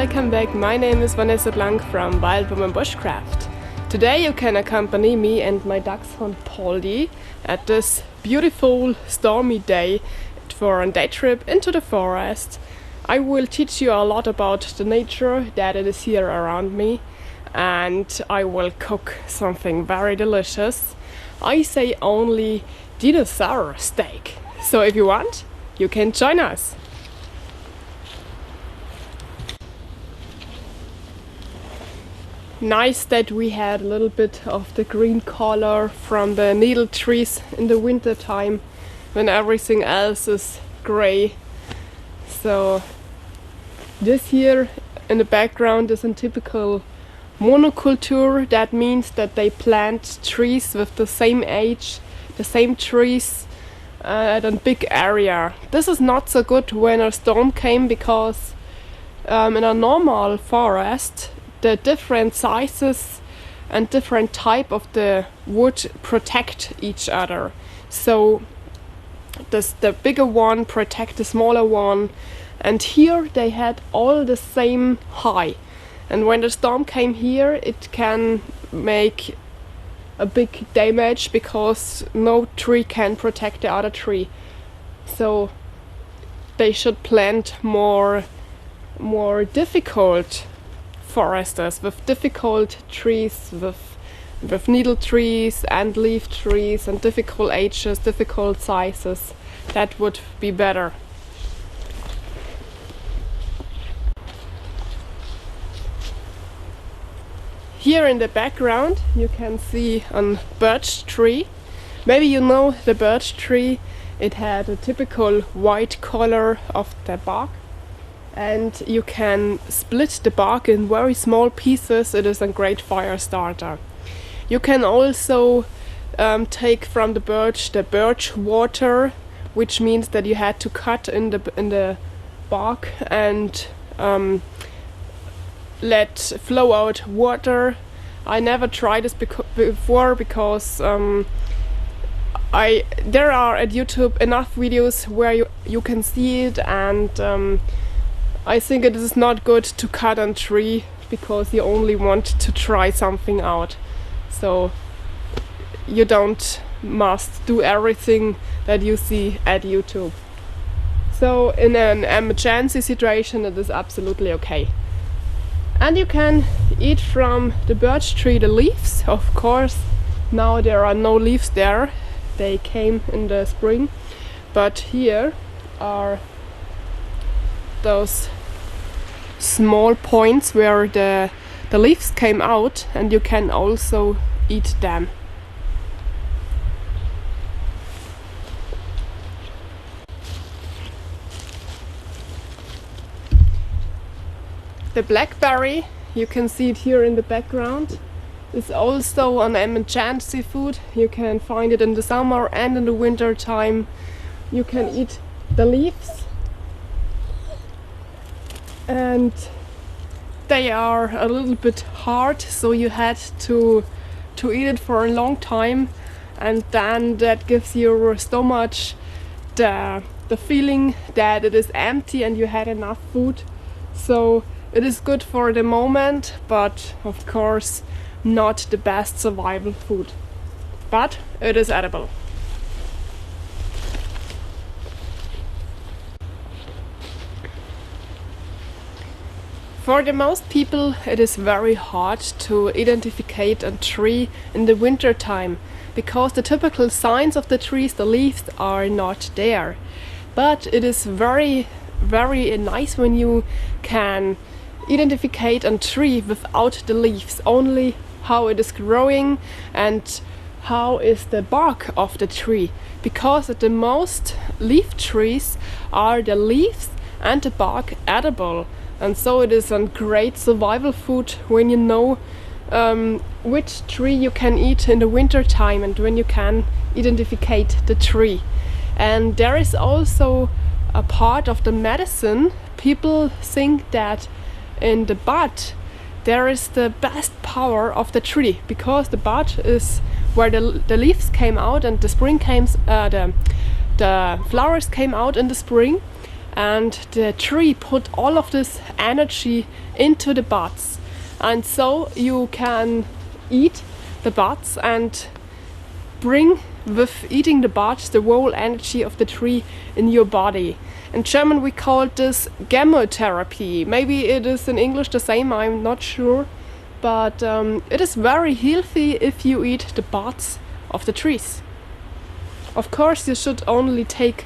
welcome back. My name is Vanessa from Wild Woman Bushcraft. Today you can accompany me and my dachshund Polly at this beautiful stormy day for a day trip into the forest. I will teach you a lot about the nature that it is here around me, and I will cook something very delicious. I say only dinosaur steak. So if you want, you can join us. Nice that we had a little bit of the green color from the needle trees in the winter time when everything else is gray. So this here in the background is a typical monoculture. That means that they plant trees with the same age, the same trees at a big area. This is not so good when a storm came, because in a normal forest the different sizes and different type of the wood protect each other. So the bigger one protect the smaller one, and here they had all the same high. And when the storm came here, it can make a big damage because no tree can protect the other tree. So they should plant more difficult foresters with difficult trees, with needle trees and leaf trees and difficult ages, difficult sizes. That would be better. Here in the background you can see a birch tree. Maybe you know the birch tree. It had a typical white color of the bark, and you can split the bark in very small pieces. It is a great fire starter. You can also take from the birch water, which means that you had to cut in the bark and let flow out water. I never tried this before because there are at YouTube enough videos where you can see it, and I think it is not good to cut a tree because you only want to try something out. So you must do everything that you see at YouTube. So in an emergency situation it is absolutely okay. And you can eat from the birch tree the leaves. Of course, now there are no leaves there. They came in the spring. But here are those small points where the leaves came out, and you can also eat them. The blackberry, you can see it here in the background, is also an emergency food. You can find it in the summer and in the winter time. You can eat the leaves, and they are a little bit hard, so you had to eat it for a long time, and then that gives your stomach the feeling that it is empty and you had enough food. So it is good for the moment, but of course not the best survival food. But it is edible. For the most people it is very hard to identify a tree in the winter time, because the typical signs of the trees, the leaves, are not there. But it is very nice when you can identify a tree without the leaves, only how it is growing and how is the bark of the tree, because at the most leaf trees are the leaves and the bark edible. And so it is a great survival food when you know which tree you can eat in the winter time and when you can identify the tree. And there is also a part of the medicine. People think that in the bud there is the best power of the tree, because the bud is where the leaves came out and the spring came, the flowers came out in the spring, and the tree put all of this energy into the buds, and so you can eat the buds and bring with eating the buds the whole energy of the tree in your body. In German we call this chemotherapy. Maybe it is in English the same, I'm not sure, but it is very healthy if you eat the buds of the trees. Of course you should only take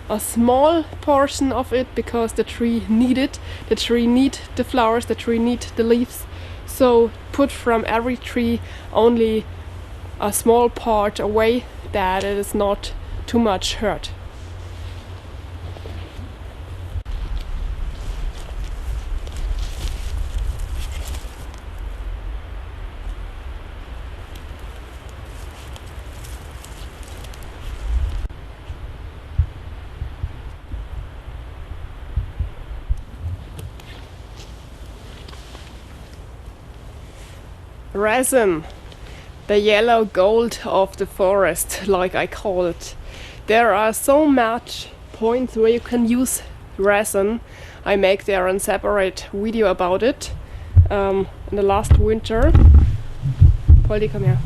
a small portion of it, because the tree need it. The tree need the flowers, the tree need the leaves. So put from every tree only a small part away, that it is not too much hurt. Resin, the yellow gold of the forest, like I call it. There are so much points where you can use resin. I make there a separate video about it in the last winter. Polly, come here.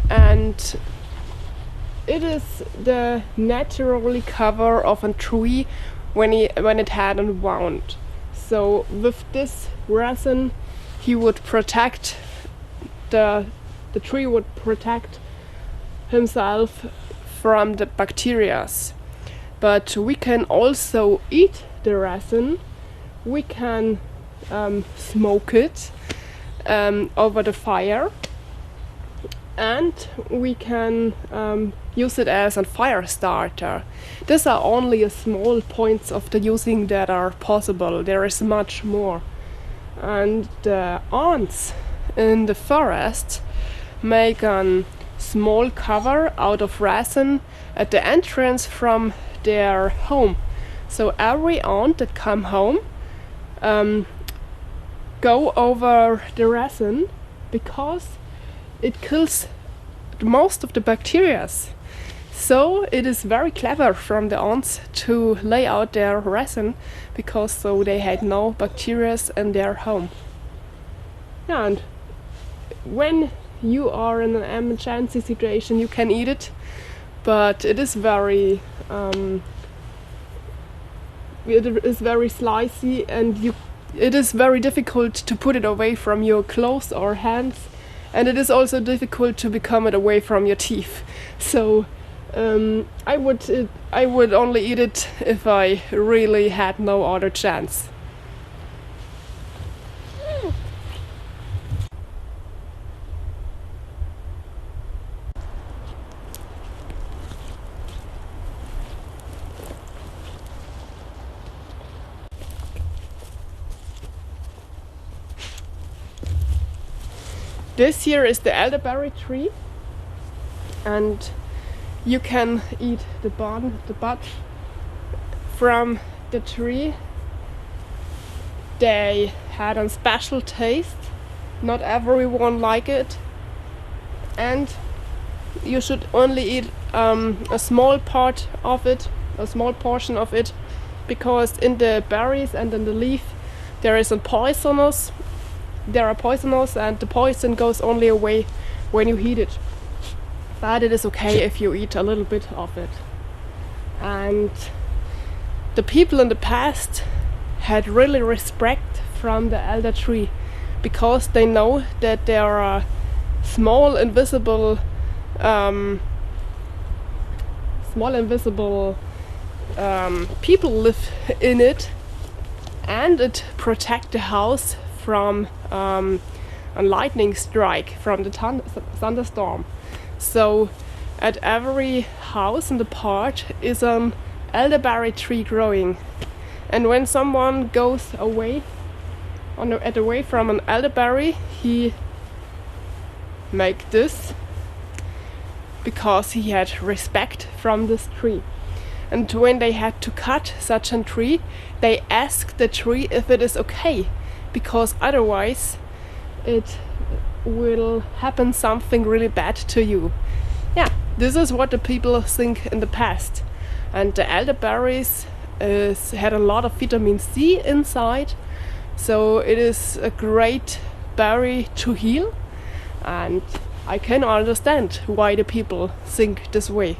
And it is the naturally cover of a tree when it had a wound. So with this resin he would protect the tree would protect himself from the bacteria. But we can also eat the resin. We can smoke it over the fire, and we can use it as a fire starter. These are only a small points of the using that are possible. There is much more. And the ants in the forest make a small cover out of resin at the entrance from their home. So every ant that come home go over the resin, because it kills most of the bacteria. So it is very clever from the ants to lay out their resin, because so they had no bacteria in their home. Yeah, and when you are in an emergency situation you can eat it, but it is very slicey, and it is very difficult to put it away from your clothes or hands, and it is also difficult to become it away from your teeth. So I would only eat it if I really had no other chance. This here is the elderberry tree, and you can eat the bud from the tree. They had a special taste. Not everyone like it, and you should only eat a small part of it, a small portion of it, because in the berries and in the leaf there are poisonous, and the poison goes only away when you heat it. But it is okay if you eat a little bit of it. And the people in the past had really respect from the elder tree, because they know that there are small invisible people live in it, and it protect the house from a lightning strike, from the thunderstorm. So at every house in the park is an elderberry tree growing, and when someone goes away from an elderberry, he make this because he had respect from this tree. And when they had to cut such a tree, they asked the tree if it is okay, because otherwise it will happen something really bad to you. Yeah, this is what the people think in the past. And the elderberries had a lot of vitamin C inside, so it is a great berry to heal, and I can understand why the people think this way.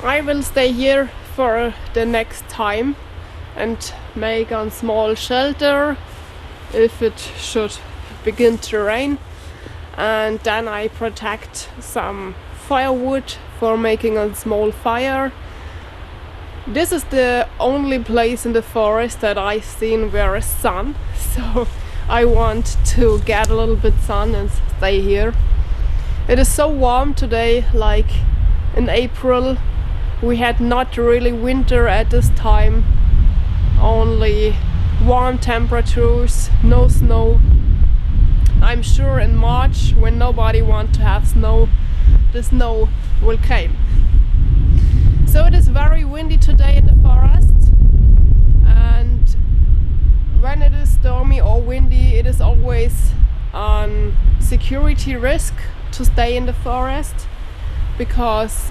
I will stay here for the next time and make a small shelter if it should begin to rain, and then I protect some firewood for making a small fire. This is the only place in the forest that I've seen where is sun, so I want to get a little bit sun and stay here. It is so warm today, like in April. We had not really winter at this time, only warm temperatures, no snow. I'm sure in March, when nobody wants to have snow, the snow will come. So it is very windy today in the forest, and when it is stormy or windy, it is always a security risk to stay in the forest, because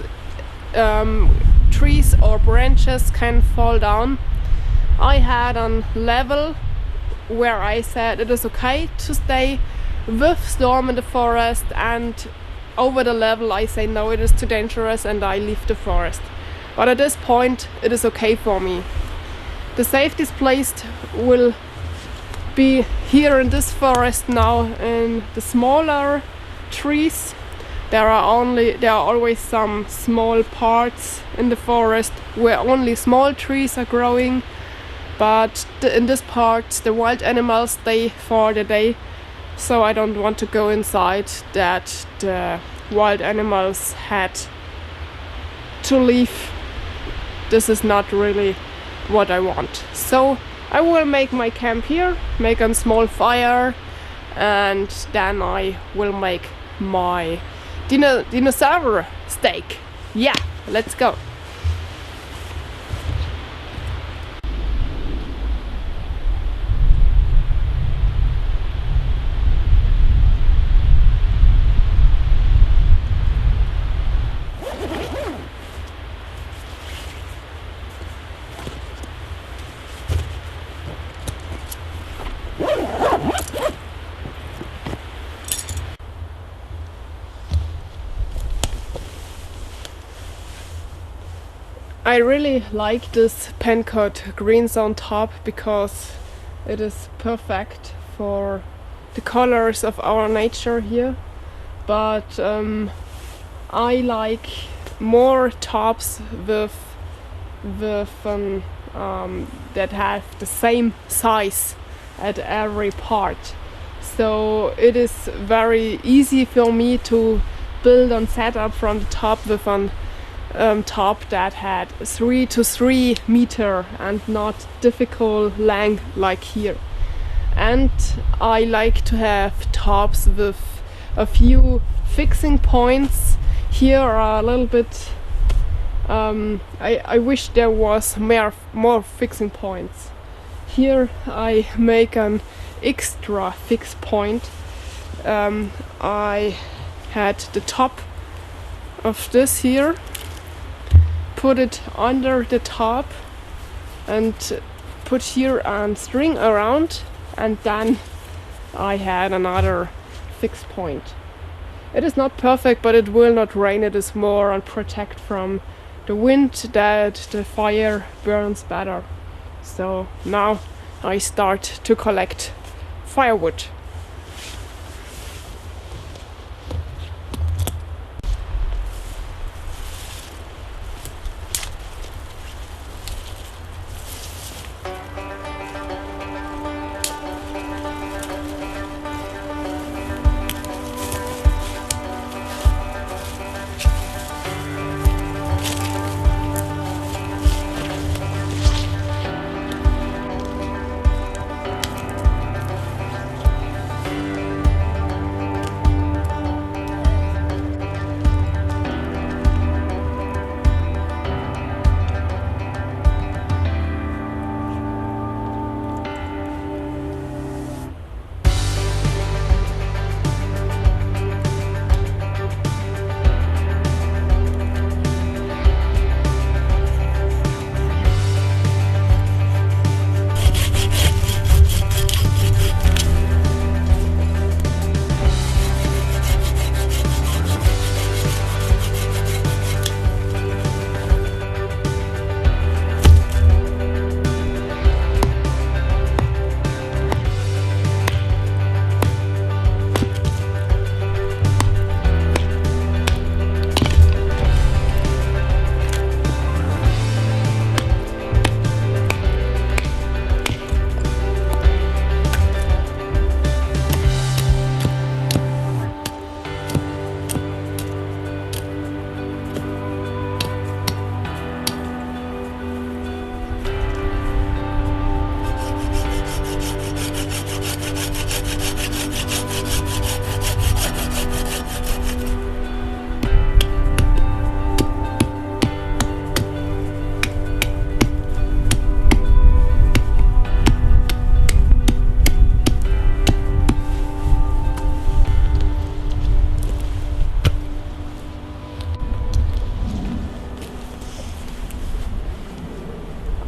trees or branches can fall down. I had a level where I said it is okay to stay with storm in the forest, and over the level I say no, it is too dangerous and I leave the forest. But at this point it is okay for me. The safest place will be here in this forest now, in the smaller trees. There are always some small parts in the forest where only small trees are growing, but in this part the wild animals stay for the day, so I don't want to go inside that the wild animals had to leave. This is not really what I want. So I will make my camp here, make a small fire, and then I will make my dinosaur steak. Yeah, let's go. I really like this Pencoot Greenzone top because it is perfect for the colors of our nature here, but I like more tops with that have the same size at every part, so it is very easy for me to build and set up from the top with an top that had 3 to 3 meter and not difficult length like here. And I like to have tops with a few fixing points. Here are a little bit I wish there was more fixing points. Here I make an extra fix point. I had the top of this here, put it under the top and put here a string around, and then I had another fixed point. It is not perfect, but it will not rain. It is more and protect from the wind, that the fire burns better. So now I start to collect firewood.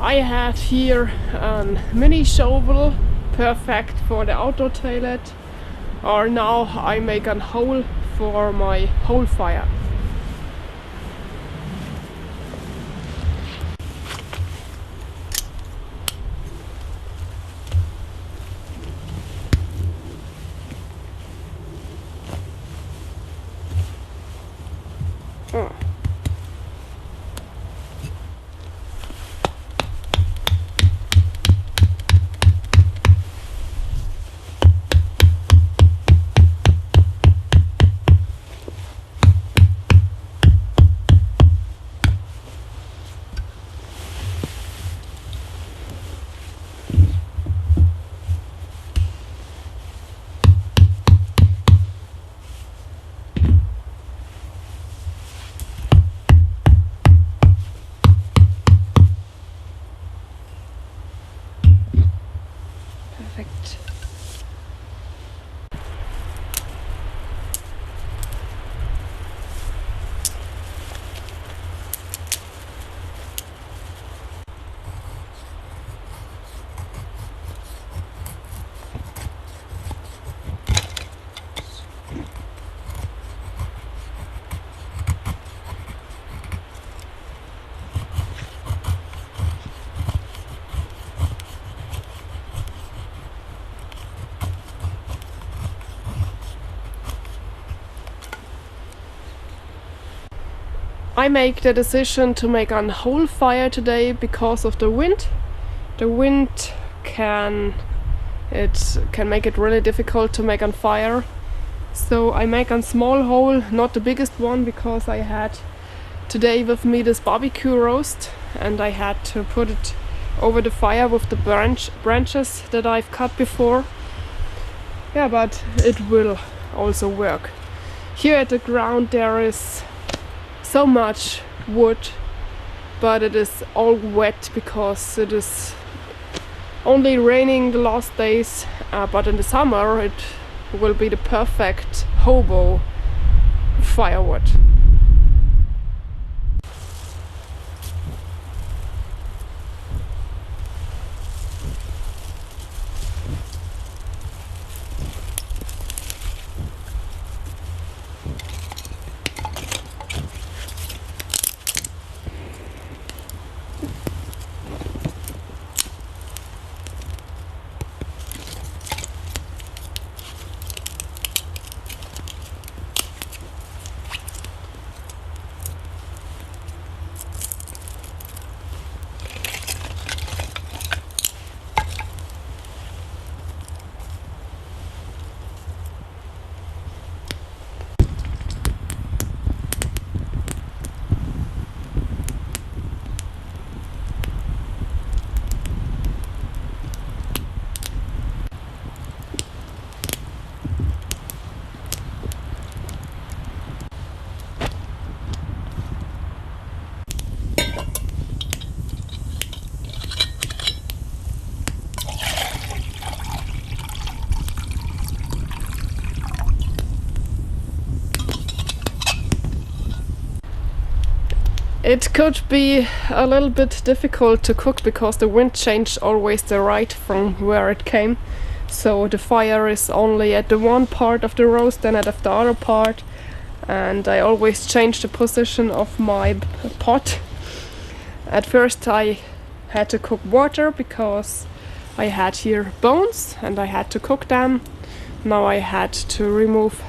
I had here a mini shovel, perfect for the outdoor toilet, or now I make a hole for my hole fire. Perfect. I make the decision to make a whole fire today because of the wind. The wind can make it really difficult to make a fire. So I make a small hole, not the biggest one, because I had today with me this barbecue roast and I had to put it over the fire with the branches that I've cut before. Yeah, but it will also work. Here at the ground there is so much wood, but it is all wet because it is only raining the last days, but in the summer it will be the perfect hobo firewood. It could be a little bit difficult to cook because the wind changed always the right from where it came. So the fire is only at the one part of the roast and at the other part. And I always change the position of my pot. At first I had to cook water because I had here bones and I had to cook them. Now I had to remove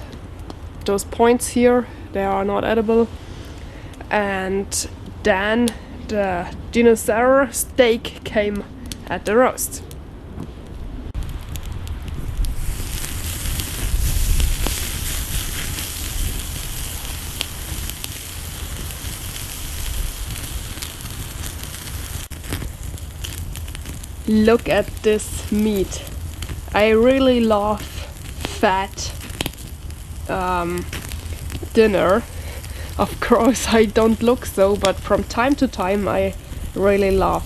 those points here, they are not edible. And then the dinosaur steak came at the roast. Look at this meat. I really love fat dinner. Of course I don't look so, but from time to time I really love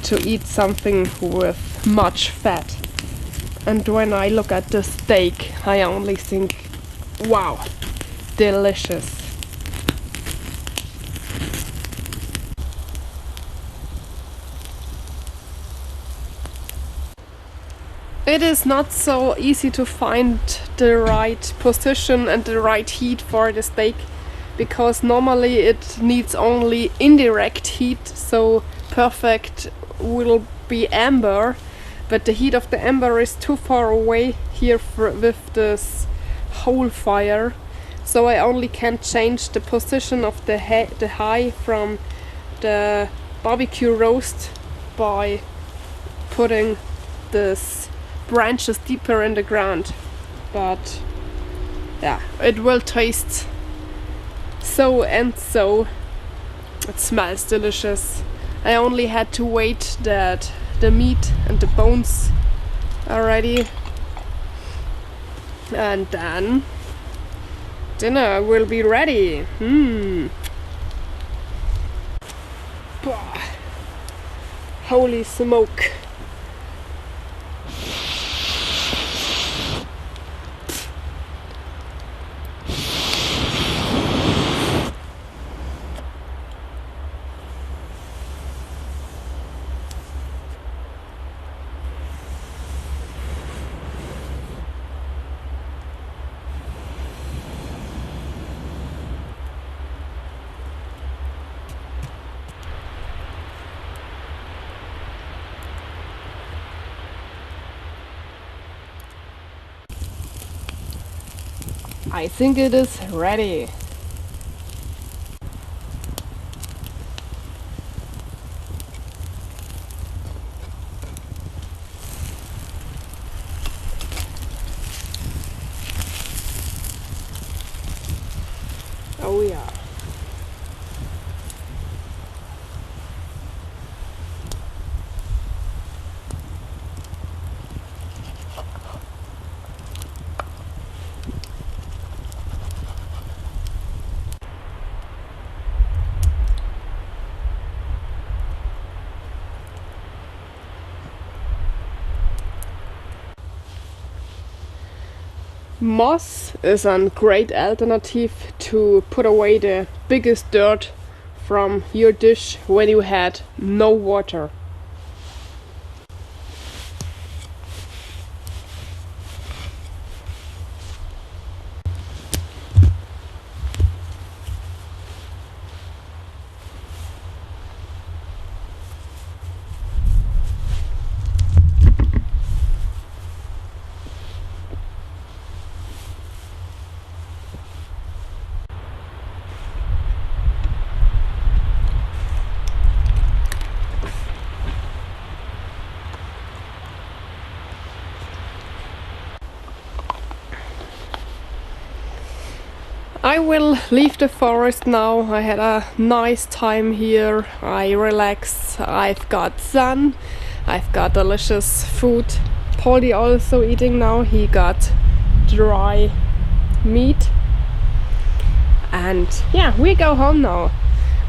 to eat something with much fat. And when I look at the steak, I only think, wow, delicious. It is not so easy to find the right position and the right heat for the steak, because normally it needs only indirect heat, so perfect will be amber, but the heat of the amber is too far away here with this whole fire, so I only can change the position of the high from the barbecue roast by putting this branches deeper in the ground. But yeah, it will taste so and so. It smells delicious. I only had to wait that the meat and the bones are ready, and then dinner will be ready. Holy smoke. I think it is ready. Oh yeah. Moss is a great alternative to put away the biggest dirt from your dish when you had no water. I will leave the forest now. I had a nice time here. I relaxed. I've got sun. I've got delicious food. Polly also eating now. He got dry meat. And yeah, we go home now.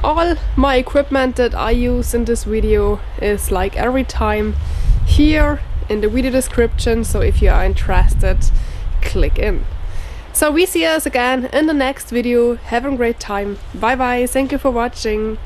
All my equipment that I use in this video is like every time here in the video description. So if you are interested, click in. So we see us again in the next video. Have a great time. Bye bye. Thank you for watching.